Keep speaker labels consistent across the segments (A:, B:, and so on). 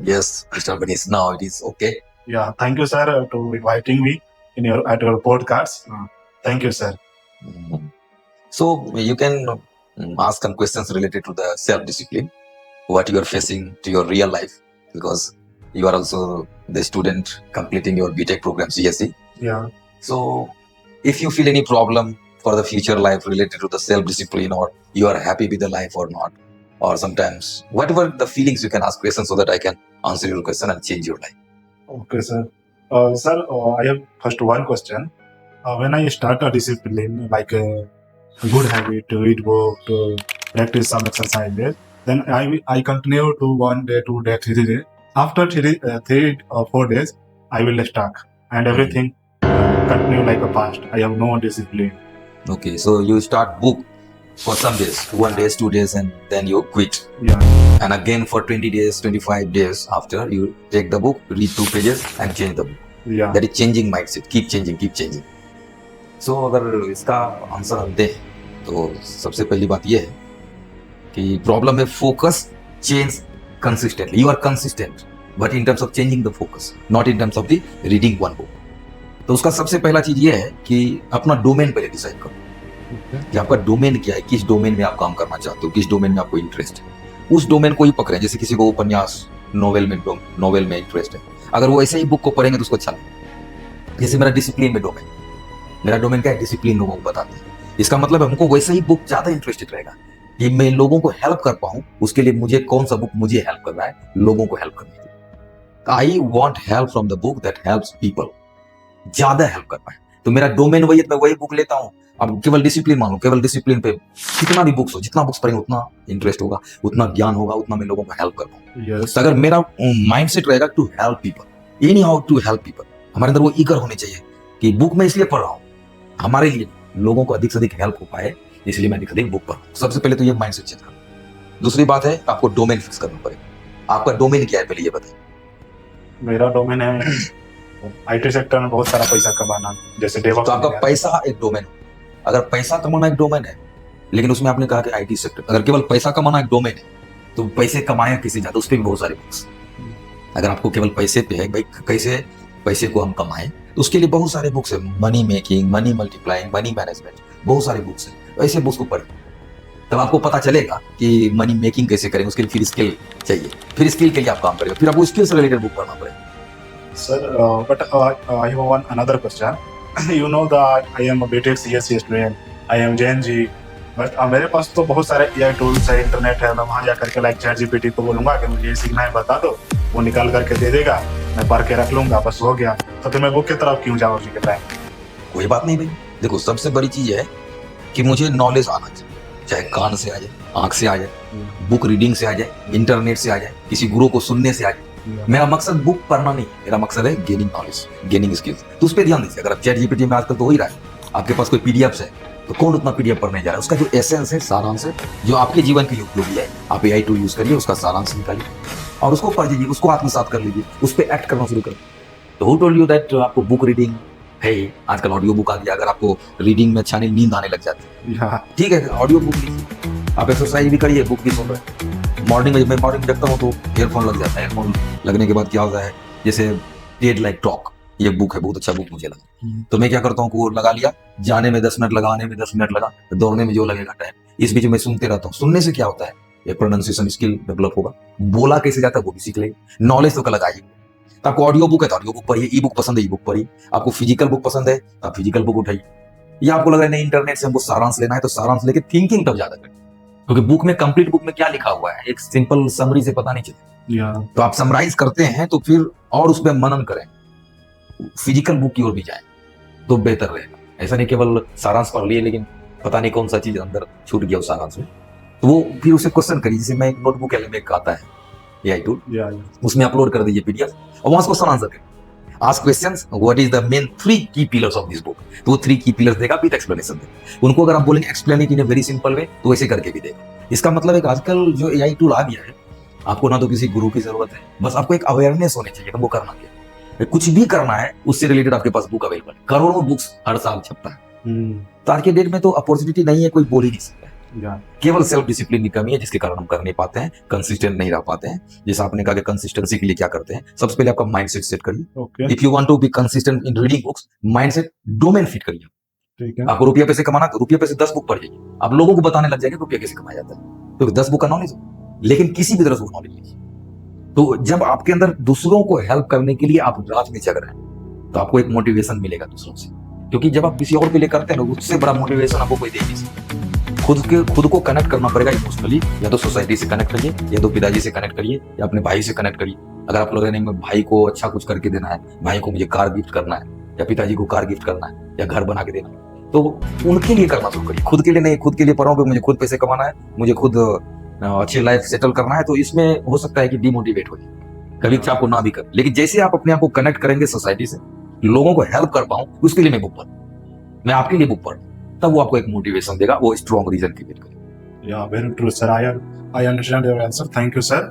A: Yes, Mr. Manish, now it is okay.
B: Yeah, thank you, sir, to inviting me in your at your podcast. Thank you, sir.
A: Mm. So you can ask some questions related to the self-discipline, what you are facing to your real life, because you are also the student completing your BTech program CSE.
B: Yeah.
A: So if you feel any problem for the future life related to the self-discipline, or you are happy with the life or not, or sometimes whatever the feelings, you can ask questions so that I can answer your question and change your life.
B: Okay, sir. Sir, I have first one question. When I start a discipline like a good habit to read book, to practice some exercises, then I continue to 1 day, 2 day, 3 day. After 3 or 4 days, I will stuck and everything continue like a past. I have no discipline.
A: Okay, so you start book for some days, 1 day, 2 days, and then you quit.
B: Yeah.
A: And again for 20 days, 25 days after, you take the book, read 2 pages and change the book.
B: Yeah.
A: That is changing mindset, keep changing, keep changing. So अगर इसका answer हम दें तो सबसे पहली बात यह है कि प्रॉब्लम है focus change consistently. You are consistent but in terms of changing the focus, not in terms of the reading one book. तो उसका सबसे पहला चीज ये है कि अपना डोमेन पहले डिसाइड करो कि आपका डोमेन क्या है, किस डोमेन में आप काम करना चाहते हो, किस डोमेन में आपको इंटरेस्ट है. उस डोमेन को ही पकड़े. जैसे किसी को उपन्यास, नोवेल में इंटरेस्ट है, अगर वो ऐसे ही बुक को पढ़ेंगे तो उसको अच्छा लगेगा. जैसे मेरा डिसिप्लिन में डोमेन, मेरा डोमेन क्या है, डिसिप्लिन लोगों को बताते हैं. इसका मतलब है हमको वैसे ही बुक ज्यादा इंटरेस्टेड रहेगा कि मैं लोगों को हेल्प कर पाऊं. उसके लिए मुझे कौन सा बुक मुझे हेल्प कर रहा है, लोगों को हेल्प करने के लिए. I want help from the book that helps people, ज्यादा हेल्प कर पाए. तो मेरा डोमेन वही है, मैं वही बुक लेता हूँ. अब केवल डिसिप्लिन मान लो, केवल डिसिप्लिन पे कितना भी बुक्स हो, जितना बुक्स पढ़ेंगे उतना इंटरेस्ट होगा, उतना ज्ञान होगा, उतना मैं लोगों को हेल्प कर पाऊँ.
B: Yes.
A: तो अगर मेरा माइंड सेट रहेगा to help people, anyhow to help people, हमारे अंदर वो ईगर होने चाहिए कि बुक मैं इसलिए पढ़ रहा हूँ, हमारे लिए लोगों को अधिक से अधिक हेल्प हो पाए, इसलिए मैं अधिक से अधिक बुक पढ़. सबसे पहले तो ये माइंड सेट चेंज करना. दूसरी बात है, आपको डोमेन फिक्स करना पड़ेगा. आपका डोमेन क्या है पहले ये बताइए.
B: मेरा डोमेन है आईटी सेक्टर में बहुत सारा पैसा कमाना, जैसे
A: तो आपका पैसा एक डोमेन. अगर पैसा कमाना एक डोमेन है, लेकिन उसमें आपने कहा कि आईटी सेक्टर, अगर केवल पैसा कमाना एक डोमेन है तो पैसे कमाए किसी ज्यादा, उस पर भी बहुत सारे बुक्स. अगर आपको केवल पैसे पे है भाई, कैसे पैसे को हम कमाएं, तो उसके लिए बहुत सारे बुक्स है. Money making, money multiplying, money management, बहुत सारे बुक्स है. ऐसे बुक्स को पढ़ें, तब आपको पता चलेगा कि मनी मेकिंग कैसे करें. उसके लिए फिर स्किल चाहिए, फिर स्किल के लिए आप काम करेंगे, फिर आपको स्किल से रिलेटेड बुक पढ़ना पड़ेगा.
B: Sir, but I have another question. You know that I am a BTech CSE student. I am JNG. But मेरे पास तो बहुत सारे AI टूल्स है, इंटरनेट है. मैं वहाँ जा करके लाइक ChatGPT को बोलूंगा कि मुझे ये सीखना है बता दो, वो निकाल करके दे देगा, मैं पढ़ के रख लूंगा, बस हो गया. तो फिर मैं बुक की तरफ क्यों जाऊँ के टाइम?
A: कोई बात नहीं भाई. देखो सबसे बड़ी चीज है कि मुझे नॉलेज आना चाहिए, चाहे कान से आ जाए, आंख से आ जाए, बुक रीडिंग से आ जाए, इंटरनेट से आ जाए, किसी गुरु को सुनने से आ जाए. मेरा मकसद बुक पढ़ना नहीं है, मेरा मकसद है गेनिंग नॉलेज, गेनिंग स्किल्स. तो उस पर ध्यान दीजिए. अगर आप ChatGPT में आजकल तो हो ही रहा है, आपके पास कोई पीडीएफ है, तो कौन उतना पीडीएफ पढ़ने जा रहा है. उसका जो एसेंस है, सारांश है, जो आपके जीवन के लिए उपयोगी है, आप AI टूल यूज करिए, उसका सारांश निकालिए और उसको पढ़ लीजिए, उसको आत्मसात कर लीजिए, उस पर एक्ट करना शुरू करें. तो हु टोल्ड यू दैट आपको बुक रीडिंग है? आजकल ऑडियो बुक आ गया. अगर आपको रीडिंग में अच्छा नहीं, नींद आने लग जाती है, ठीक है, ऑडियो बुक लीजिए. आप एक्सरसाइज भी करिए, बुक भी सुन रहे हैं. मॉर्निंग में, मैं मॉर्निंग में जगता हूँ तो ईयरफोन लग जाता है. ईयरफोन लगने के बाद क्या होता है, जैसे डेड लाइक टॉक, ये बुक है, बहुत अच्छा बुक मुझे लगा, तो मैं क्या करता हूँ, वो लगा लिया. जाने में 10 मिनट लगा, आने में 10 मिनट लगा, दौड़ने में जो लगेगा टाइम, इस बीच में सुनते रहता हूँ. सुनने से क्या होता है, ये प्रोनाउंसिएशन स्किल डेवलप होगा, बोला कैसे जाता है वो भी सीख लेंगे, नॉलेज तो कल लगाइए. तो आपको ऑडियो बुक है तो ऑडियो बुक पढ़िए, ई बुक पसंद है ई बुक पढ़िए, आपको फिजिकल बुक पसंद है तो आप फिजिकल बुक उठाइए. या आपको लग रहा है नहीं इंटरनेट से हमको सारांश लेना है, तो सारांश लेके थिंकिंग तब ज्यादा करें, क्योंकि बुक में, कंप्लीट बुक में क्या लिखा हुआ है, एक सिंपल समरी से पता नहीं चलता. तो आप समराइज करते हैं तो फिर और उस पर मनन करें, फिजिकल बुक की ओर भी जाए तो बेहतर रहेगा. ऐसा नहीं केवल सारांश पढ़ लिए लेकिन पता नहीं कौन सा चीज अंदर छूट गया उस सारांश में, तो वो फिर उसे क्वेश्चन करिए. जैसे मैं एक नोटबुक एलएमएक आता है AI टूल, उसमें अपलोड कर दीजिए पीडीएफ और वहां क्वेश्चन आंसर करिए. Ask questions, what is the main 3 की पिलर्स ऑफ दिस बुक, तो वो 3 की पिलर्स देगा, विद एक्सप्लेनेशन देगा. उनको अगर आप बोलेंगे explain it in a very simple way, तो वैसे करके भी देगा. इसका मतलब है कि आजकल जो AI टूल आ गया है, आपको ना तो किसी गुरु की जरूरत है, बस आपको एक अवेयरनेस होनी चाहिए तुमको करना क्या है. कुछ भी करना है उससे रिलेटेड आपके पास बुक अवेलेबल है, करोड़ों बुक्स हर साल छपता है. तो आज के डेट में तो अपॉर्चुनिटी नहीं है, कोई बोल ही नहीं सकता.
B: या
A: केवल सेल्फ डिसिप्लिन की कमी है जिसके कारण हम कर नहीं पाते हैं, कंसिस्टेंट नहीं रह पाते हैं। जैसा आपने कहा कि कंसिस्टेंसी के लिए क्या करते हैं, सबसे पहले आपका माइंडसेट सेट करिए।
B: Okay,
A: if you want to be consistent in reading books, mindset domain fit करिए।
B: ठीक है।
A: आपको रुपया पैसे कमाना तो रुपया पैसे 10 बुक पढ़ जाइए, आप लोगों को बताने लग जाएंगे रुपया कैसे कमाया जाता है, तो 10 बुक का नॉलेज, लेकिन किसी भी तरह से नॉलेज लीजिए। तो जब आपके अंदर दूसरों को हेल्प करने के लिए आप रात में जग रहे हैं तो आपको एक मोटिवेशन मिलेगा दूसरों से, क्योंकि जब आप किसी और के लिए करते हैं ना, उससे बड़ा मोटिवेशन आपको कोई दे नहीं सकता। खुद को कनेक्ट करना पड़ेगा इमोशनली, या तो सोसाइटी से कनेक्ट करिए, या तो पिताजी से कनेक्ट करिए, या अपने भाई से कनेक्ट करिए। अगर आप लोग नहीं, भाई को अच्छा कुछ करके देना है, भाई को मुझे कार गिफ्ट करना है, या पिताजी को कार गिफ्ट करना है, या घर बना के देना है, तो उनके लिए करना शुरू करिए। खुद के लिए नहीं, खुद के लिए पढ़ो कि मुझे खुद पैसे कमाना है, मुझे खुद अच्छी लाइफ सेटल करना है, तो इसमें हो सकता है कि डिमोटिवेट हो जाए, कभी आपको ना भी कर। लेकिन जैसे आप अपने आप को कनेक्ट करेंगे सोसाइटी से, लोगों को हेल्प कर पाऊं, उसके लिए मैं बुक पढ़, मैं आपके लिए बुक पढ़, तब वो आपको एक मोटिवेशन देगा, वो स्ट्रॉन्ग रीजन क्रिएट करेगा।
B: या very true sir, I understand your answer, thank you sir.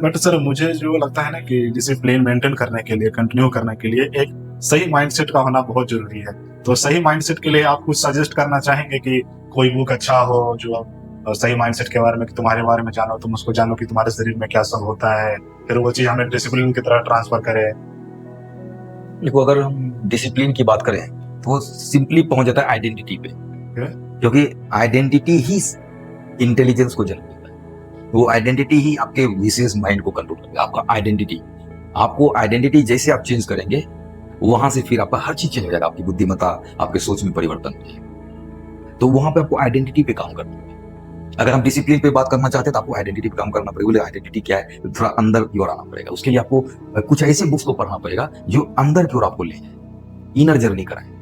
B: But sir मुझे जो लगता है ना कि डिसिप्लिन मेंटेन करने के लिए, कंटिन्यू करने के लिए एक सही माइंडसेट का होना बहुत जरूरी है। तो सही माइंडसेट के लिए आप कुछ सजेस्ट करना चाहेंगे कि कोई बुक अच्छा हो जो सही माइंडसेट के बारे में, कि तुम्हारे बारे में जानो, तुम उसको जानो कि तुम्हारे शरीर में क्या सब होता है, फिर वो चीज हमें डिसिप्लिन की तरह ट्रांसफर करे।
A: देखो, अगर हम डिसिप्लिन की बात करें तो वो सिंपली पहुंच जाता है आइडेंटिटी पे, क्योंकि आइडेंटिटी ही इंटेलिजेंस को जन्म देता है। वो आइडेंटिटी ही आपके विशेष माइंड को कंट्रोल करता है। आपका आइडेंटिटी, आपको आइडेंटिटी जैसे आप चेंज करेंगे, वहां से फिर आपका हर चीज चेंज हो जाएगा, आपकी बुद्धिमत्ता, आपके सोच में परिवर्तन हो जाएगा। तो वहां पे आपको आइडेंटिटी पे काम करना है। अगर हम डिसिप्लिन पे बात करना चाहते हैं तो आपको आइडेंटिटी पे काम करना पड़ेगा। बोले आइडेंटिटी क्या है, तो थोड़ा अंदर की ओर आना पड़ेगा। उसके लिए आपको कुछ ऐसे बुक्स को पढ़ना पड़ेगा जो अंदर की ओर आपको ले जाए, इनर जर्नी कराए।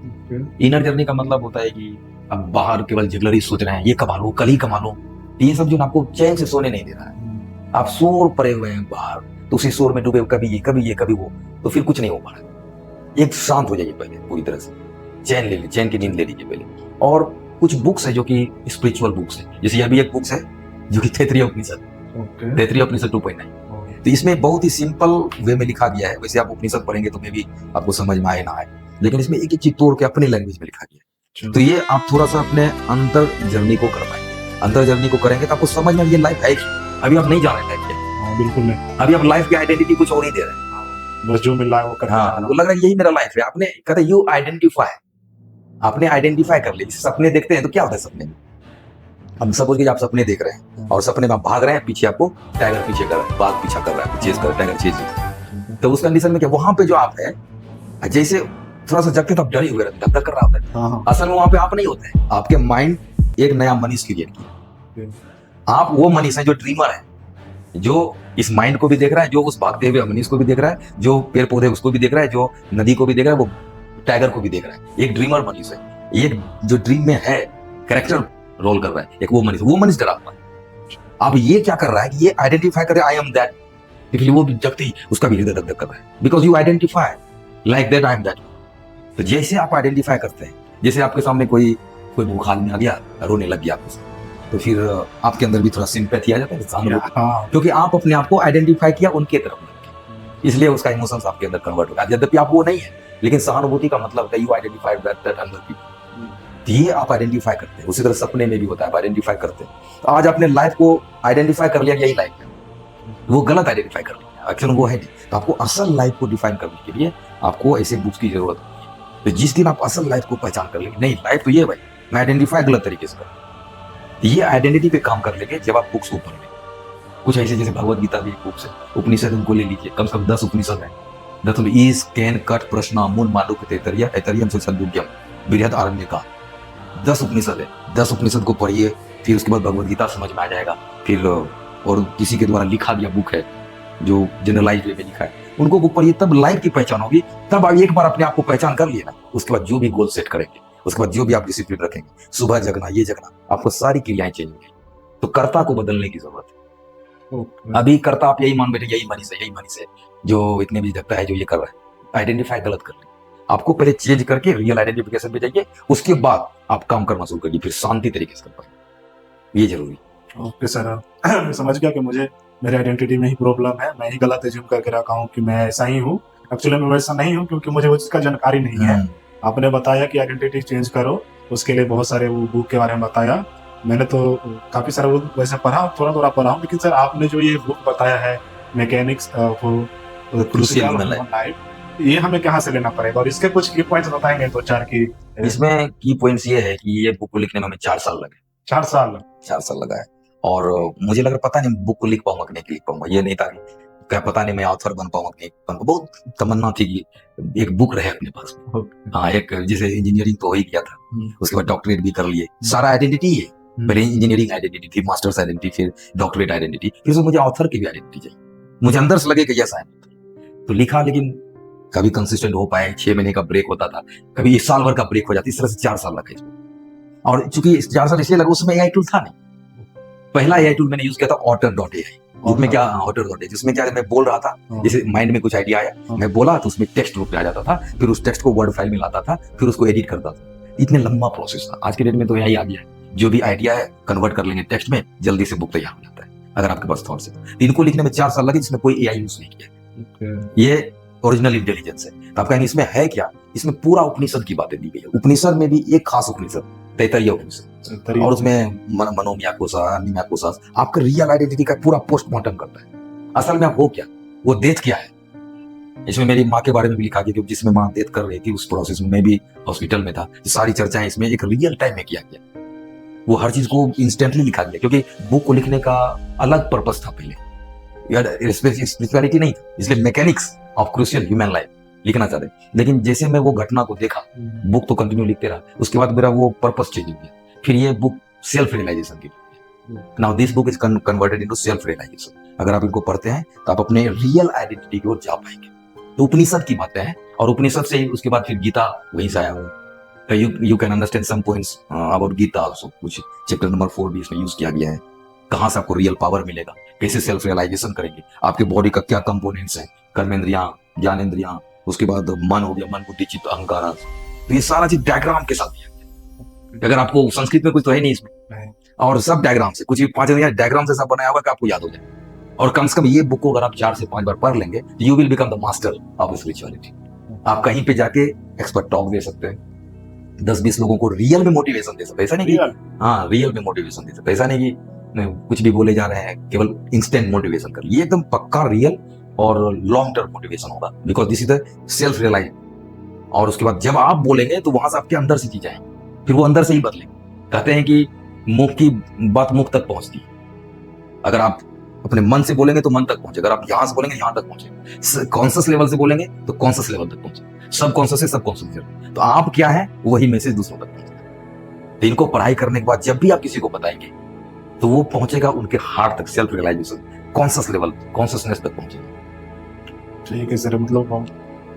A: इनर जर्नी का मतलब होता है कि अब बाहर केवल जगलरी सोच रहे हैं, ये कमा लो, कल ही कमा लो, ये सब जो आपको चैन से सोने नहीं दे रहा है। आप शोर पड़े हुए हैं बाहर, तो उसी शोर में डूबे, कभी ये कभी ये कभी वो, तो फिर कुछ नहीं हो पा रहा। एक शांत हो जाइए पहले, पूरी तरह से चैन ले लीजिए, चैन की नींद ले लीजिए पहले। और कुछ बुक्स है जो कि स्पिरिचुअल बुक्स है, जैसे अभी एक बुक्स है जो कि तैत्तिरीय उपनिषद, तैत्तिरीय उपनिषद 2.9। तो इसमें बहुत ही सिंपल वे में लिखा गया है। वैसे आप उपनिषद पढ़ेंगे तो मे भी आपको समझ में आए ना आए, लेकिन इसमें एक एक चीज तोड़ के अपने लैंग्वेज में लिखा गया है। तो ये आप थोड़ा सा अपने अंतर जर्नी को कर पाएंगे। अंतर जर्नी को करेंगे तो आपको समझ में ये लाइफ है कि अभी आप नहीं जान रहे हैं,
B: बिल्कुल नहीं,
A: अभी आप लाइफ की आइडेंटिटी कुछ और ही दे रहे हैं,
B: बस जो मिल रहा है वो करना।
A: हाँ, वो लग रहा है यही मेरा लाइफ है। आपने कहते यू आइडेंटिफाई, आपने आइडेंटिफाई कर लिया। सपने देखते हैं तो क्या होता है सपने में, हम सपोज कि आप सपने देख रहे हैं और सपने में आप भाग रहे हैं, पीछे आपको टाइगर पीछे कर रहा है, बाघ पीछा कर रहा है, चेज कर रहा है, टाइगर चेज। तो उस कंडीशन में क्या, वहां पे जो आप है, जैसे थोड़ा सा जगते तो आप डरे हुए रहते, धक कर रहा होता है, असल में वहां पे आप नहीं होते हैं। आपके माइंड एक नया मनीष क्रिएट किया। आप वो मनीष है जो ड्रीमर है, जो इस माइंड को भी देख रहा है, जो उस भागते हुए मनीष को भी देख रहा है, जो पेड़ पौधे उसको भी देख रहा है, जो नदी को भी देख रहा है, वो टाइगर को भी देख रहा है। एक ड्रीमर मनीष है, एक जो ड्रीम में है, कैरेक्टर रोल कर रहा है, एक वो मनीष डरा हुआ है। अब ये क्या कर रहा है कि ये आइडेंटिफाई करे आई एम दैट, इसलिए वो भी जगते ही उसका भी हृदय धक-धक कर रहा है, because you identify like that I am that. तो जैसे आप आइडेंटिफाई करते हैं, जैसे आपके सामने कोई भूखा आदमी आ गया, रोने लग गया, तो फिर आपके अंदर भी थोड़ा सिंपैथी आ जाता है, सहानुभूति, क्योंकि आप अपने आप को आइडेंटिफाई किया उनके तरफ, इसलिए उसका इमोशंस आपके अंदर कन्वर्ट हो गया। यद्यपि आप वो नहीं है, लेकिन सहानुभूति का मतलब है you identify that other people. ये आप आइडेंटिफाई करते हैं, उसी तरह सपने में भी होता है, आप आइडेंटिफाई करते हैं। तो आज आपने लाइफ को आइडेंटिफाई कर लिया, यही लाइफ है, वो गलत आइडेंटिफाई कर लिया, एक्चुअली वो है नहीं। तो आपको असल लाइफ को डिफाइन करने के लिए आपको ऐसे बुक्स की जरूरत है। तो जिस दिन आप असल लाइफ को पहचान कर लेंगे, नहीं लाइफ तो ये भाई, मैं आइडेंटिफाई गलत तरीके से कर, ये आइडेंटिटी पे काम कर लेंगे जब आप बुक्स को पढ़ लेंगे। कुछ ऐसे, जैसे भगवत गीता भी एक बुक है, उपनिषद उनको ले लीजिए, कम से कम 10 उपनिषद है। दत्तम ईस कैन कट प्रश्न मूल मालूक तैतरिया ऐतरियम से संदुग्यम बृहद आरण्य का 10 उपनिषद है। 10 उपनिषद को पढ़िए, फिर उसके बाद भगवत गीता समझ में आ जाएगा। फिर और किसी के द्वारा लिखा गया बुक है जो जनरलाइज वे में लिखा है, उनको बुक पढ़िए, तब लाइफ की पहचान होगी। तब आप एक बार अपने आप को पहचान कर लिए ना, उसके बाद जो भी गोल सेट करेंगे, उसके बाद जो भी आप डिसिप्लिन रखेंगे, सुबह जगना, ये जगना, आपको सारी क्रियाएं चेंज होंगी। तो कर्ता को बदलने की जरूरत है। अभी कर्ता आप यही मान बैठे, यही मनीष है जो इतने बजे जगता है, जो ये कर रहा है, आइडेंटिफाई गलत कर ले। आपको पहले चेंज करके रियल आइडेंटिफिकेशन पे जाइए, उसके बाद आप काम करना शुरू करिए, फिर शांति तरीके से कर पाएंगे, ये जरूरी।
B: ओके सर, मैं समझ गया कि मुझे मेरे आइडेंटिटी में ही प्रॉब्लम है, मैं ही गलत एज्यूम करके रखा हूँ कि मैं ऐसा ही हूँ। एक्चुअली मैं वैसा नहीं हूँ, क्योंकि मुझे उसका जानकारी नहीं है। आपने बताया कि आइडेंटिटी चेंज करो, उसके लिए बहुत सारे वो बुक के बारे में बताया, मैंने तो काफी सारा बुक वैसे पढ़ा, थोड़ा थोड़ा पढ़ा हूँ, लेकिन सर आपने जो ये बुक बताया है mechanics
A: Crucial
B: crucial
A: Human
B: human life, ये हमें कहाँ से लेना पड़ेगा और इसके कुछ की पॉइंट्स बताएंगे दो चार की?
A: इसमें की पॉइंट्स ये है कि ये बुक को लिखने में हमें 4 साल लगे।
B: 4 साल?
A: 4 साल लगा है। और मुझे लग रहा पता नहीं बुक को लिख पाऊंगा कि नहीं लिख पाऊंगा, ये नहीं था क्या पता नहीं मैं ऑथर बन पाऊंगा कि नहीं बन पाऊंगा। बहुत तमन्ना थी कि एक बुक रहे अपने पास। हाँ, एक जैसे इंजीनियरिंग तो हो ही गया था, उसके बाद डॉक्टरेट भी कर लिए, सारा आइडेंटिटी है। पहले इंजीनियरिंग आइडेंटिटी थी, मास्टर्स आइडेंटिटी, फिर डॉक्टरेट आइडेंटिटी, फिर मुझे ऑथर की भी आइडेंटिटी चाहिए। मुझे अंदर से लगे कि यस आई एम, तो लिखा, लेकिन कभी कंसिस्टेंट हो पाए, 6 महीने का ब्रेक होता था, कभी 1 साल भर का ब्रेक हो जाता, इस तरह से 4 साल लगे। और चूंकि 4 साल इसलिए लगा, उसमें एआई टूल था नहीं। पहला एआई टूल मैंने यूज किया था otter.ai, जिसमें क्या otter.ai, जिसमें क्या मैं बोल रहा था, जैसे माइंड में कुछ आइडिया आया, मैं बोला तो उसमें टेक्स्ट रूप में आ जाता था, फिर उस टेक्स्ट को वर्ड फाइल में लाता था, फिर उसको एडिट करता था। इतने लंबा प्रोसेस था। आज के डेट में तो यही आ गया है, जो भी आइडिया है कन्वर्ट कर लेंगे टेक्स्ट में, जल्दी से बुक तैयार हो जाता है अगर आपके पास थॉट्स है। इनको लिखने में 4 साल लगे, जिसमें कोई एआई यूज नहीं किया। ये ओरिजिनल इंटेलिजेंस है। तो आप कहेंगे इसमें है क्या? इसमें पूरा उपनिषद की बातें दी गई है। उपनिषद में भी एक खास उपनिषद, तैतरीय उपनिषद, और उसमें मनोमिया कोशा, अनिमिया कोशा आपका रियल आइडेंटिटी का पूरा पोस्टमार्टम करता है। असल में आप हो क्या, वो डेथ क्या है। इसमें मेरी माँ के बारे में भी लिखा गया, जिसमें माँ डेथ कर रही थी, उस प्रोसेस में मैं भी हॉस्पिटल में था। सारी चर्चाएं इसमें एक रियल टाइम में किया गया। वो हर चीज को इंस्टेंटली लिखा गया, क्योंकि बुक को लिखने का अलग पर्पस था पहले, स्पिरिचुअलिटी नहीं था, इसलिए mechanics of crucial human life लिखना चाहते। लेकिन जैसे मैं वो घटना को देखा, बुक तो कंटिन्यू लिखते रहा, उसके बाद मेरा वो पर्पस चेंज हो गया। फिर ये बुक सेल्फ रियलाइजेशन की। Now this book is converted into self realisation. अगर आप इनको पढ़ते हैं तो आप अपने रियल आइडेंटिटी की ओर जा पाएंगे। तो उपनिषद की बातें हैं, और उपनिषद से ही उसके बाद फिर गीता वहीं से आया हुआ। तो you can understand some points about Gita also. कुछ चैप्टर नंबर 4 भी इसमें यूज किया गया है। कहाँ से आपको रियल पावर मिलेगा, कैसे सेल्फ रियलाइजेशन करेंगे, आपके बॉडी का क्या कंपोनेंट्स हैं, कर्मेंद्रियां, ज्ञानेंद्रियां, उसके बाद मन हो गया, मन बुद्धि चित्त अहंकार। तो ये सारा चीज डायग्राम के साथ दिया गया। अगर आपको संस्कृत में कुछ तो है नहीं इसमें, और सब डायग्राम से, कुछ भी 5 डायग्राम से सब बनाया हुआ कि आपको याद हो जाए। और कम से कम ये बुक को अगर आप 4 से 5 बार पढ़ लेंगे, you will become the master of spirituality. आप कहीं पे जाके एक्सपर्ट टॉक दे सकते हैं, 10-20 लोगों को रियल में मोटिवेशन दे सकते हैं। ऐसा नहीं कि हाँ रियल में मोटिवेशन दे सकते, ऐसा नहीं कि कुछ भी बोले जा रहे हैं केवल इंस्टेंट मोटिवेशन कर। ये एकदम पक्का रियल और लॉन्ग टर्म मोटिवेशन होगा, because this is the self realise. और उसके बाद जब आप बोलेंगे तो वहां से आपके अंदर से चीजें आएंगी, फिर वो अंदर से ही बदलेंगे। कहते हैं कि मुख की बात मुख तक पहुंचती है। अगर आप अपने मन से बोलेंगे तो मन तक पहुंचे, अगर आप यहां से बोलेंगे यहां तक पहुंचे, कॉन्शियस लेवल से बोलेंगे तो कॉन्शियस लेवल तक पहुंचे, सब कॉन्शियस से सब कॉन्शियस। तो आप क्या है, वही मैसेज दूसरों तक पहुंचता है। तो इनको पढ़ाई करने के बाद जब भी आप किसी को बताएंगे तो वो पहुंचेगा उनके हार्ट तक, self realisation, conscious level, consciousness तक पहुंचेगा।
B: ठीक है सर, मतलब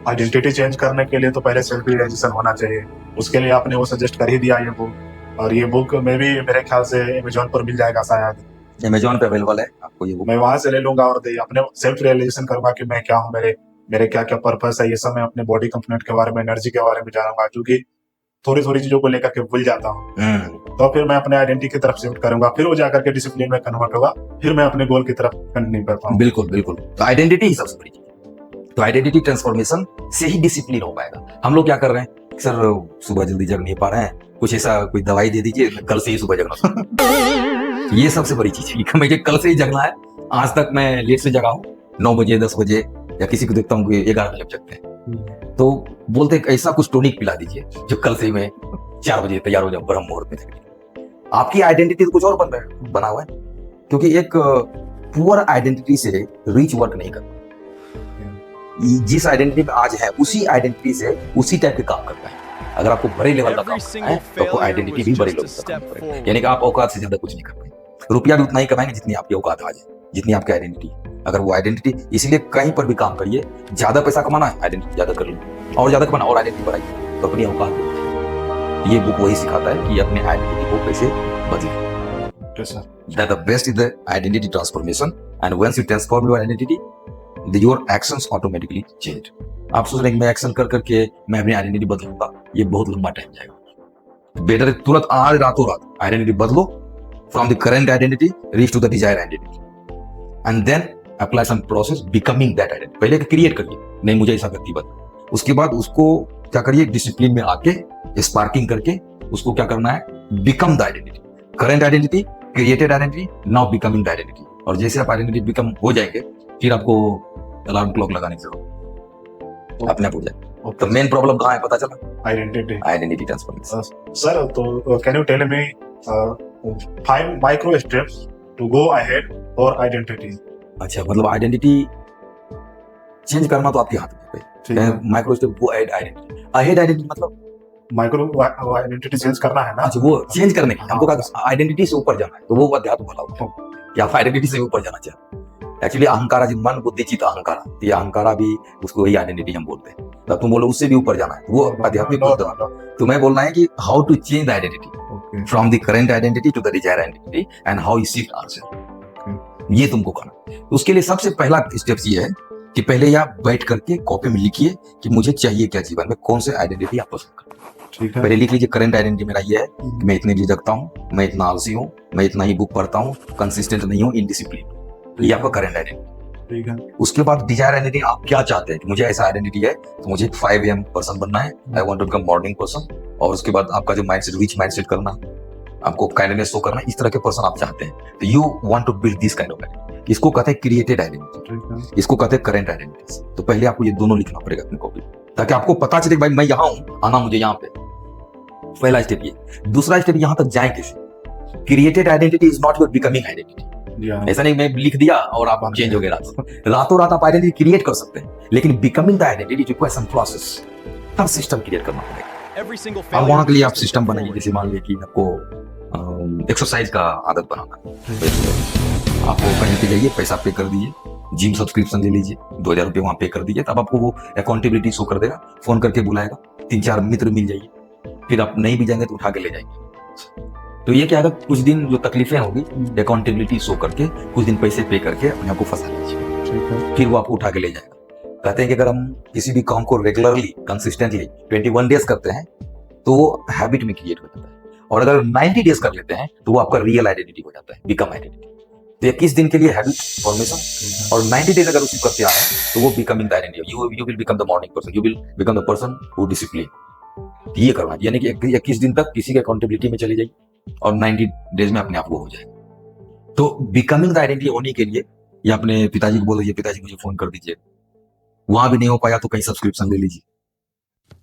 B: आइडेंटिटी चेंज करने के लिए तो पहले सेल्फ रियलाइजेशन होना चाहिए। उसके लिए आपने वो सजेस्ट कर ही दिया ये बुक। और ये बुक में भी मेरे ख्याल से अमेजोन पर मिल जाएगा शायद।
A: अमेजोन पे अवेलेबल है आपको ये बुक।
B: मैं वहां से ले लूंगा और अपने सेल्फ रियलाइजेशन करूंगा कि मैं क्या हूँ, मेरे क्या क्या पर्पस है। ये सब मैं अपने बॉडी कंपोनेंट के बारे में, एनर्जी के बारे में जानूंगा, क्योंकि थोड़ी थोड़ी चीजों को लेकर के भूल जाता हूँ। तो फिर मैं अपने आइडेंटिटी की तरफ शिफ्ट करूंगा, फिर वो जाकर के डिसिप्लिन में कन्वर्ट होगा, फिर मैं अपने गोल की तरफ कंटिन्यू कर पाऊंगा।
A: बिल्कुल बिल्कुल। तो आइडेंटिटी ही सबसे बड़ी चीज है। तो आइडेंटिटी ट्रांसफॉर्मेशन से ही डिसिप्लिन हो पाएगा। हम लोग क्या कर रहे हैं, सर सुबह जल्दी जग नहीं पा रहे हैं, कुछ ऐसा कोई दवाई दे दीजिए, कल से ही सुबह जगना। ये सबसे बड़ी चीज है कि मुझे कल से ही जगना है। आज तक मैं लेट से जगा हूँ, 9 बजे 10 बजे, या किसी को देखता हूँ 11 बजे जगते हैं। तो बोलते ऐसा कुछ टॉनिक पिला दीजिए जो कल से ही मैं 4 बजे तैयार हो जाऊं ब्रह्म मुहूर्त में। आपकी आइडेंटिटी तो कुछ और बना हुआ है, क्योंकि एक पुअर आइडेंटिटी से रिच वर्क नहीं करता। जिस आइडेंटिटी में आज है, उसी आइडेंटिटी से उसी टाइप के काम करता है। अगर आपको बड़े लेवल का काम करना है तो आपको आइडेंटिटी भी बड़े लेवल का काम करेगा। यानी कि आप औकात से ज्यादा कुछ नहीं कर पाएंगे। रुपया भी उतना ही कमाएंगे जितनी आपकी औकात आज है, जितनी आपकी आइडेंटिटी। अगर वो आइडेंटिटी, इसीलिए कहीं पर भी काम करिए, ज्यादा पैसा कमाना है आइडेंटिटी ज्यादा कर लो, और ज्यादा कमाना और आइडेंटिटी बढ़ाइए, तो अपनी औकात। ये बुक वही सिखाता है कि अपने आइडेंटिटी को कैसे बदले। That the best is the identity transformation, and once you transform your identity, your actions automatically change. आप सोच रहे हैं कि मैं एक्शन कर करके मैं अपनी आइडेंटिटी बदलूंगा, ये बहुत लंबा टाइम जाएगा। बेटर तुरंत आज रातों रात आइडेंटिटी बदलो, from the current identity reach to the desire identity, and then apply some process becoming that identity. पहले क्रिएट करिए, नहीं मुझे ऐसा व्यक्ति बन, उसके बाद उसको क्या करिए, डिसिप्लिन में आके स्पार्किंग करके उसको क्या करना है, become the identity. Current identity, created identity, now becoming identity. और जैसे आप आइडेंटिटी बिकम हो जाएंगे फिर आपको अलार्म क्लॉक लगाने की जरूरत अपने आप हो जाए। तो मेन प्रॉब्लम कहाँ है पता चला? Identity transformation.
B: सर तो can you tell me 5 micro steps to go ahead for identity?
A: अच्छा, मतलब आइडेंटिटी चेंज करना तो आपके हाथ में है। Micro step go ahead identity. Ahead identity मतलब
B: माइक्रो आइडेंटिटी चेंज करना है ना?
A: अच्छा, वो चेंज करने की हमको कहा आइडेंटिटी से ऊपर जाना है, तो वो अध्यात्म वाला होता है कि आप आइडेंटिटी से ऊपर जाना चाहते हैं। एक्चुअली अहंकारा जी, मन बुद्धि चित्त अहंकारा, ये अहंकारा भी उसको वही आइडेंटिटी हम बोलते हैं। तब तुम बोलो उससे भी ऊपर जाना है, वो आध्यात्मिक तो मैं बोलना है कि how to change the identity from the current identity to the desire identity and how you shift answer, ये तुमको करना। उसके लिए सबसे पहला स्टेप ये है कि पहले आप बैठ करके कॉपी में लिखिए कि मुझे चाहिए क्या जीवन में, कौन से आइडेंटिटी आप पसंद करते हैं।
B: ठीक है,
A: पहले लिख लीजिए करंट आइडेंटिटी मेरा ये है कि मैं इतने बजे जगता हूँ, मैं इतना आलसी हूँ, मैं इतना ही बुक पढ़ता हूँ, कंसिस्टेंट नहीं हूँ, इनडिसिप्लिन। ये आपका करंट आइडेंटिटी।
B: ठीक है,
A: उसके बाद डिजायर आइडेंटिटी, आप क्या चाहते हैं कि मुझे ऐसा आइडेंटिटी है तो मुझे 5 AM पर्सन बनना है, I want to become morning person. और उसके बाद आपका जो माइंडसेट, रिच माइंडसेट करना है, आपको काइंडनेस शो करना है, इस तरह के पर्सन आप चाहते हैं, तो you want to build this kind of identity. इसको कहते हैं क्रिएटेड आइडेंटिटी, इसको कहते हैं करंट आइडेंटिटी। तो पहले आपको ये दोनों लिखना पड़ेगा अपनी कॉपी, ताकि आपको पता चले भाई मैं यहाँ हूँ, आना मुझे यहाँ पे। पहला स्टेप ये। दूसरा स्टेप, यहाँ तक जाए कैसे? Created identity is not your becoming identity. ऐसा नहीं मैं लिख दिया और आप चेंज हो गए रातों रात आप आइडेंटिटी क्रिएट कर सकते हैं, लेकिन becoming the identity requires some process, हर सिस्टम क्रिएट करना पड़ेगा। अब वहां के लिए आप सिस्टम बनाइए, जैसे मान लीजिए कि आपको एक्सरसाइज का आदत बनाना है, आपको कहीं पे जाइए, पैसा पे कर दीजिए, जिम सब्सक्रिप्शन ले लीजिए, 2000 रुपये वहां पे कर दीजिए, तब आपको वो अकाउंटेबिलिटी शो कर देगा, फोन करके बुलाएगा, 3-4 मित्र मिल जाइए, फिर आप नहीं भी जाएंगे तो उठा के ले जाएंगे। तो ये क्या, अगर कुछ दिन जो तकलीफें होगी अकाउंटेबिलिटी शो करके, कुछ दिन पैसे पे करके अपने आप को फंसा लीजिए, फिर वो आपको उठा के ले जाएगा। कहते हैं कि अगर हम किसी भी काम को रेगुलरली कंसिस्टेंटली 21 डेज करते हैं तो वो हैबिट में क्रिएट हो जाता है, और अगर 90 डेज कर लेते हैं तो वो आपका रियल आइडेंटिटी हो जाता है, बिकम आइडेंटिटी। तो 21 दिन के लिए हैबिट फॉर्मेशन, और 90 डेज अगर उसको करते आए तो वो becoming the identity. You will become the morning person, you will become the person who discipline. ये करना, यानी कि 21 दिन तक किसी के अकाउंटेबिलिटी में चली जाइए और 90 डेज में अपने आप वो हो जाए। तो बिकमिंग द आइडेंटिटी होने के लिए या अपने पिताजी को बोल दीजिए, पिताजी मुझे फोन कर दीजिए, वहां भी नहीं हो पाया तो कहीं सब्सक्रिप्शन ले लीजिए,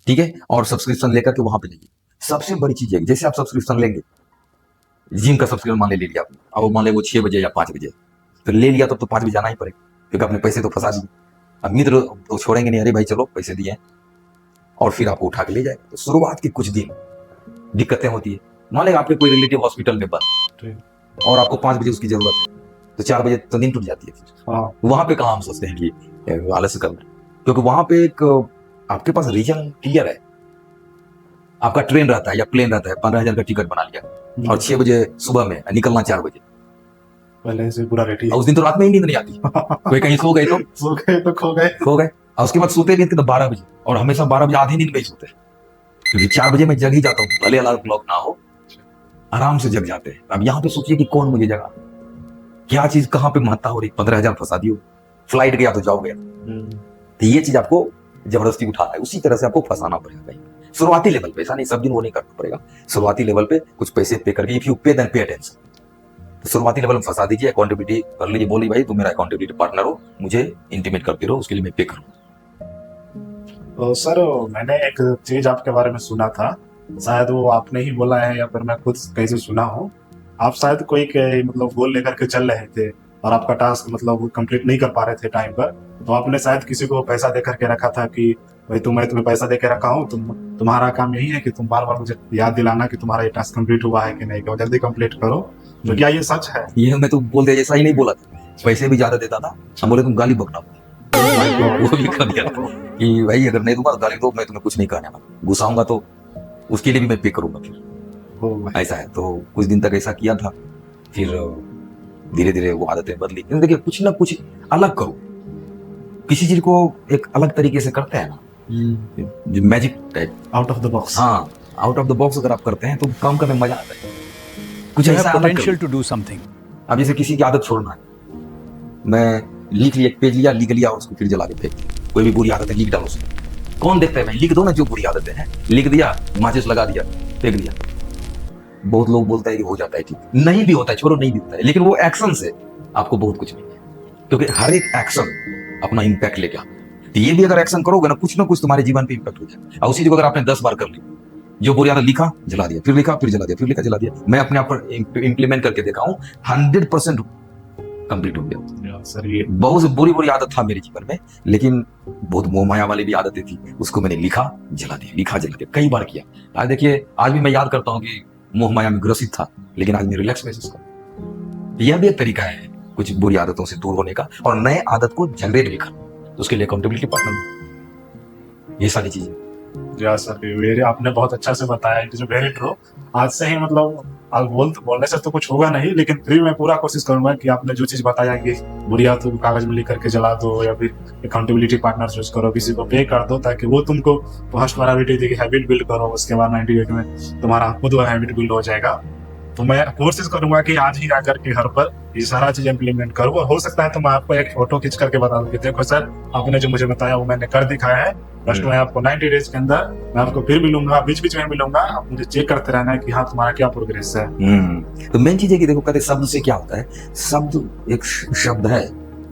A: ठीक है, और सब्सक्रिप्शन लेकर के वहां पे लीजिए। सबसे बड़ी चीज है, जैसे आप सब्सक्रिप्शन लेंगे, जिम का सब्सक्रिप्शन मान ले लिया आपने, अब मान ले वो 6 बजे या 5 बजे, तो ले लिया तो 5 बजे जाना ही पड़ेगा, क्योंकि अपने पैसे तो फंसा दिए। अब मित्र तो छोड़ेंगे नहीं, अरे भाई चलो पैसे दिए, और फिर आपको उठा के ले जाए। तो शुरुआत के कुछ दिन दिक्कतें होती है। मान लें आपके कोई रिलेटिव हॉस्पिटल में बंद और आपको 5 बजे उसकी जरूरत है, तो 4 बजे तो नींद टूट जाती है। फिर वहां पे कहाँ हम सोचते हैं कि आलस्य करना, क्योंकि वहां पे एक आपके पास रीजन क्लियर है, आपका ट्रेन रहता है या प्लेन रहता है, 15,000 का टिकट बना लिया और 6 बजे सुबह में निकलना, 4 बजे
B: पहले से पूरा रेडी।
A: उस दिन तो रात में ही नींद नहीं आती, कोई कहीं सो गए तो खो गए, और उसके बाद सोते नहीं थे तो 12 बजे, और हमेशा 12 बजे आधी नींद में ही सोते, क्योंकि 4 बजे मैं जग ही जाता हूँ, भले अलार्म क्लॉक ना हो, आराम से जग जाते हैं। अब यहाँ पे सोचिए कि कौन मुझे जगा, क्या चीज कहाँ पे महत्ता हो रही, 15,000 फंसा दियो, फ्लाइट गया तो जाओ गया, तो ये चीज आपको जबरदस्ती उठाना है, उसी तरह से आपको फंसाना पड़ेगा कहीं शुरुआती लेवल पे। ऐसा नहीं सब दिन वो नहीं करना पड़ेगा, शुरुआती लेवल पे कुछ पैसे पे करके, इफ यू पे देन पे अटेंशन, तो शुरुआती लेवल में फंसा दीजिए, अकाउंटेबिलिटी कर लीजिए, बोली भाई तुम मेरा अकाउंटेबिलिटी पार्टनर हो, मुझे इंटीमेट करते रहो, उसके लिए मैं पे करूँ।
B: तो सर मैंने एक चीज आपके बारे में सुना था, शायद वो आपने ही बोला है या फिर मैं खुद कहीं से सुना हूँ, आप शायद कोई मतलब गोल लेकर के चल रहे थे और आपका टास्क मतलब कंप्लीट नहीं कर पा रहे थे टाइम पर, तो आपने शायद किसी को पैसा दे करके रखा था कि भाई मैं तुम्हें पैसा दे के रखा हूँ, तुम्हारा काम यही है कि तुम बार बार मुझे याद दिलाना कि तुम्हारा ये टास्क कंप्लीट हुआ है कि नहीं, कि जल्दी कंप्लीट करो। तो क्या ये सच है?
A: ये मैं तो बोल दे, ऐसा ही नहीं बोला था, पैसे भी ज्यादा देता था, हम बोले तुम गाली बकना, वो भी कर दिया कि भाई अगर नहीं दूंगा गाली दो, मैं तुम्हें कुछ नहीं कहने वाला, गुस्साऊंगा तो उसके लिए भी मैं पे करूंगा, फिर ऐसा है। तो कुछ दिन तक ऐसा किया था, फिर धीरे धीरे वो आदतें बदली। देखिए कुछ ना कुछ अलग करो, किसी चीज को एक अलग तरीके से करते हैं ना, magic type,
B: out of the box.
A: हाँ, आउट ऑफ द बॉक्स अगर आप करते हैं तो काम करने में मजा आता है, कुछ ऐसा पोटेंशियल टू डू समथिंग। अब जैसे किसी की आदत छोड़ना है, मैं लिख लिया, एक पेज लिया, लिख लिया और उसको फिर जला के फेंक, कोई भी बुरी आदत है लिख डालो उसको, कौन देखता है भाई, लिख दो ना जो बुरी आदतें हैं, लिख दिया, माचिस लगा दिया, फेंक दिया, बहुत लोग बोलते हैं कि हो जाता है ठीक, नहीं भी होता है, छोड़ो नहीं भी होता है, लेकिन वो एक्शन से आपको बहुत कुछ मिलेगा, क्योंकि हर एक एक्शन अपना इम्पैक्ट लेके आता है। तो ये भी अगर एक्शन करोगे ना कुछ तुम्हारे जीवन पे इम्पैक्ट हो जाएगा। और उसी चीज को अगर आपने 10 बार कर ली, जो बुरी आदत लिखा जला दिया, फिर लिखा फिर जला दिया, फिर लिखा जला दिया, मैं अपने आप पर इंप्लीमेंट करके देखा हूँ, 100% कंप्लीट हो गया।
B: सर ये
A: बहुत से बुरी बुरी आदत था मेरे जीवन में, लेकिन बहुत मोह माया वाली भी आदतें थी, उसको मैंने लिखा जला दिया, लिखा जला दिया, कई बार किया। आज देखिए, आज भी मैं याद करता हूँ कि मोह माया में ग्रसित था, लेकिन आज मैं रिलैक्स महसूस करता हूँ। यह भी एक तरीका है कुछ बुरी आदतों से दूर होने का और नए आदत को जनरेट भी करना, तो उसके लिए अकाउंटेबिलिटी पार्टनर, ये सारी चीजें।
B: या सर मेरे आपने बहुत अच्छा से बताया, इट इज वेरी ट्रू। आज से ही मतलब आप बोलने से तो कुछ होगा नहीं, लेकिन फिर मैं पूरा कोशिश करूंगा कि आपने जो चीज बताया कि बुरी आदतों को कागज में लिख करके जला दो, या फिर अकाउंटेबिलिटी पार्टनर चूज करो, किसी को पे कर दो, ताकि वो तुमको फर्स्ट प्रायोरिटी देगी, हैबिट बिल्ड करो, उसके बाद 98 में तुम्हारा खुद हैबिट बिल्ड हो जाएगा। तो मैं कोशिश करूंगा कि आज ही आकर के घर पर ये सारा चीज इम्प्लीमेंट करूँ, और हो सकता है तो मैं आपको एक फोटो खींच करके बता दूं कि देखो सर, आपने जो मुझे बताया वो मैंने कर दिखाया है। बस मैं आपको 90 डेज के अंदर मैं आपको फिर मिलूंगा, बीच बीच में मिलूंगा, आप मुझे चेक करते रहना है कि हाँ तुम्हारा क्या प्रोग्रेस है।
A: तो मेन चीज है कि देखो, कहते शब्द से क्या होता है, शब्द एक शब्द है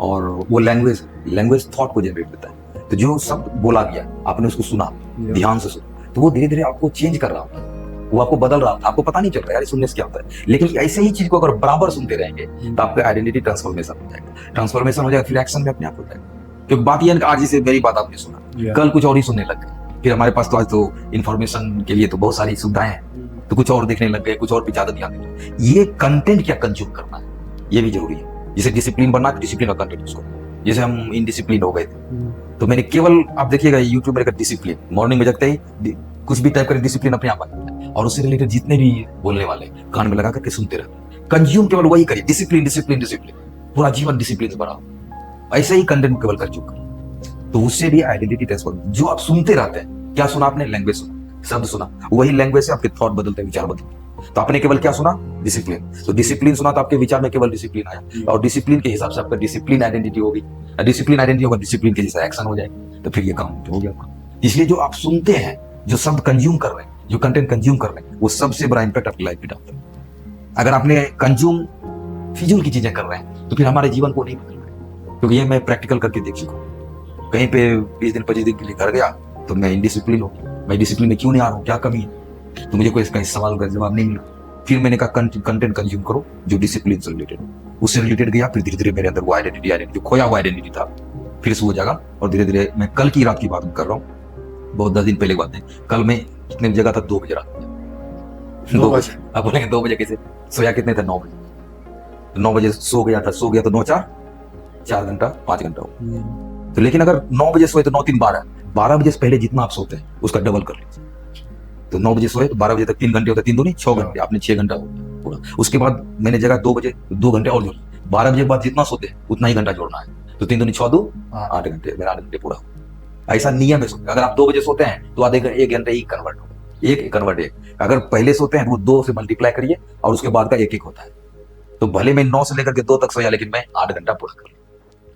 A: और वो लैंग्वेज थॉट को जनरेट करता है। तो जो शब्द बोला गया, आपने उसको सुना, ध्यान से सुना, तो वो धीरे धीरे आपको चेंज कर रहा होता है, वो आपको बदल रहा होता है, आपको पता नहीं चल रहा है यार सुनने से क्या होता है। लेकिन ऐसे ही चीज को अगर बराबर सुनते रहेंगे तो आपका आइडेंटिटी ट्रांसफॉर्मेशन हो जाएगा, ट्रांसफॉर्मेशन हो जाएगा, फिर एक्शन में अपने आप हो जाएगा। क्योंकि बात यह है, आज जैसे मेरी बात आपने सुना, कल कुछ और ही सुनने लग गए, फिर हमारे पास तो आज तो इन्फॉर्मेशन के लिए तो बहुत सारी सुविधाएं हैं, तो कुछ और देखने लग गए, कुछ और भी ज्यादा ध्यान देने। ये कंटेंट क्या कंज्यूम करना है, ये भी जरूरी है। जैसे डिसिप्लिन बनना, डिसिप्लिन का कंटेंट उसको, जैसे हम इनडिसिप्लिन हो गए थे, तो मैंने केवल, आप देखिएगा यूट्यूब में डिसिप्लिन, मॉर्निंग में जगते ही कुछ भी टाइप करें, डिसिप्लिन अपने आप आ जाता है, और उससे रिलेटेड जितने भी बोलने वाले कान में लगा करके सुनते रहते, कंज्यूम केवल वही करिए, डिसिप्लिन डिसिप्लिन डिसिप्लिन, पूरा जीवन डिसिप्लिन से भरा, ऐसे ही कंटेंट केवल कंज्यूम करिए, तो उससे भी आइडेंटिटी ट्रांसफर। जो आप सुनते रहते हैं, क्या सुना आपने, लैंग्वेज सुना, शब्द सुना, वही लैंग्वेज से आपके थॉट बदलते हैं, विचार बदलते हैं। तो आपने केवल क्या सुना, डिसिप्लिन, तो डिसिप्लिन सुना तो आपके विचार में केवल डिसिप्लिन आया, और डिसिप्लिन के हिसाब से आपका डिसिप्लिन आइडेंटिटी होगी, डिसिप्लिन आइडेंटिटी होगा, डिसिप्लिन के जैसा एक्शन हो जाएगा, तो फिर ये काम हो गया। इसलिए जो आप सुनते हैं, जो शब्द कंज्यूम कर रहे हैं, जो कंटेंट कंज्यूम कर रहे हैं, वो सबसे बड़ा इंपैक्ट आपकी लाइफ पे डालता है। अगर आपने कंज्यूम फिजूल की चीजें कर रहे हैं, तो फिर हमारे जीवन को नहीं बदल रहे, क्योंकि ये मैं प्रैक्टिकल करके देख चुका हूँ। कहीं पे 20 दिन 25 दिन के लिए घर गया तो मैं इनडिसिप्लिन हूँ, मैं डिसिप्लिन में क्यों नहीं आ रहा हूँ, क्या कमी है, तो मुझे कोई इसका सवाल का जवाब नहीं मिला। फिर मैंने कहा कंटेंट कंज्यूम करो जो डिसिप्लिन से रिलेटेड हो, उससे रिलेटेड गया, फिर धीरे धीरे मेरे अंदर वो आइडेंटिटी जो खोया हुआ आइडेंटिटी था फिर से वो जगह, और धीरे धीरे मैं कल की रात की बात कर रहा हूँ, बहुत 10 दिन पहले की बात नहीं, कल मैं कितने जगह था, 2 बजे रात में, 2 बजे, अब बोलेंगे 2 बजे कैसे, सोया कितने थे, 9 बजे, 9 बजे सो गया तो 9 4 घंटा 5 घंटा हो। तो लेकिन अगर 9 बजे सोए तो 9 3 12 बजे से पहले जितना आप सोते हैं उसका डबल कर लीजिए। तो 9 बजे सोए तो 12 बजे तक 3 घंटे होते हैं, 3 दूनी 6 घंटे, आपने 6 घंटा हो गया पूरा। उसके बाद मैंने जगह 2 बजे 2 घंटे और जोड़, 12 बजे के बाद जितना सोते हैं उतना ही घंटा जोड़ना है, तो 3 दूनी 6 2 8 घंटे, मेरा 8 घंटे पूरा। ऐसा नियम है सोने। अगर आप 2 बजे सोते हैं तो आधे 1 घंटे ही कन्वर्ट हो, एक कन्वर्ट है। अगर पहले सोते हैं तो वो 2 से मल्टीप्लाई करिए और उसके बाद का 1 होता है। तो भले मैं 9 से लेकर के 2 तक सोया, लेकिन मैं 8 घंटा पूरा कर लिया।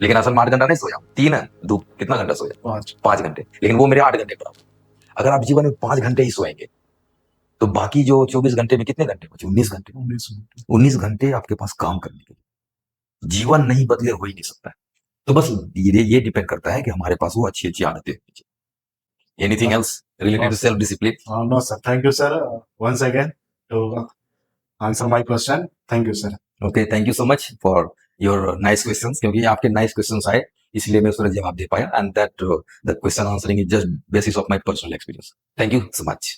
A: लेकिन असल में 8 घंटा नहीं सोया, 3 है 2 कितना घंटा सोया, 5 घंटे, लेकिन वो मेरे 8 घंटे बराबर। अगर आप जीवन में 5 घंटे ही सोएंगे तो बाकी जो 24 घंटे में कितने घंटे बचे, 19 घंटे, 19 घंटे आपके पास काम करने के लिए। जीवन नहीं बदले हो ही नहीं सकता है। तो बस ये डिपेंड करता है कि हमारे पास वो अच्छी अच्छी आदतें होनी चाहिए। Anything else related to self discipline?
B: No sir, thank you sir once again to answer my question. Thank you sir.
A: Okay, thank you so much for your nice questions, क्योंकि आपके नाइस क्वेश्चंस आए इसलिए मैं उसका जवाब दे पाया, and that the question answering is just basis of my personal experience. Thank you so much.